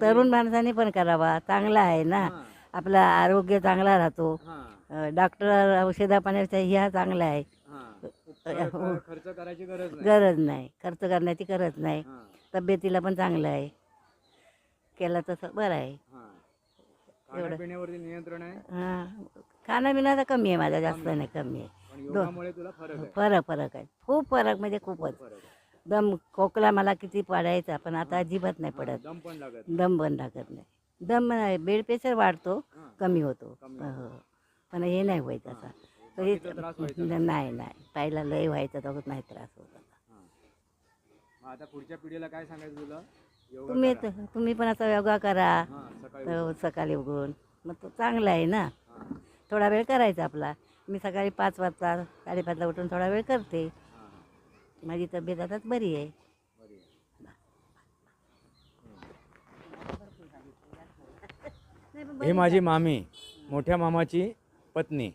तरुण माणसाने पण करावा, चांगला आहे ना. आपलं आरोग्य चांगला राहतो. डॉक्टर औषधा पाण्याचा ह्या चांगला आहे. खर्च करायची गरज नाही. गरज नाही, खर्च करण्याची गरज नाही. तब्येतीला पण चांगलं आहे, केलं तसं बरं आहे. खाण्यापिण्यावरती नियंत्रण आहे. खाण्यापिण्याचा कमी आहे माझा, जास्त नाही, कमी आहे. पण योगामुळे तुला फरक आहे. फरक आहे, खूप फरक, म्हणजे खूपच. दम खोकला मला किती पडायचा, पण आता अजिबात नाही पडत. दम पण लागत दम पण लागत नाही. दम नाही, ब्लड प्रेशर वाढतो, कमी होतो. हो, पण हे नाही व्हायचं असा. नाही नाही, पहिला लय व्हायचा, तर नाही त्रास होत आता. आता पुढच्या पिढीला काय सांगायचं तुला? तुम्ही पण आता योगा करा सकाळी उठून, मग तो चांगला आहे ना. थोडा वेळ करायचा आपला. मी सकाळी 5 वाजता 5:30ला उठून थोडा वेळ करते. माझी तब्येत आता बरी आहे. ही माझी मामी, मोठ्या मामाची पत्नी.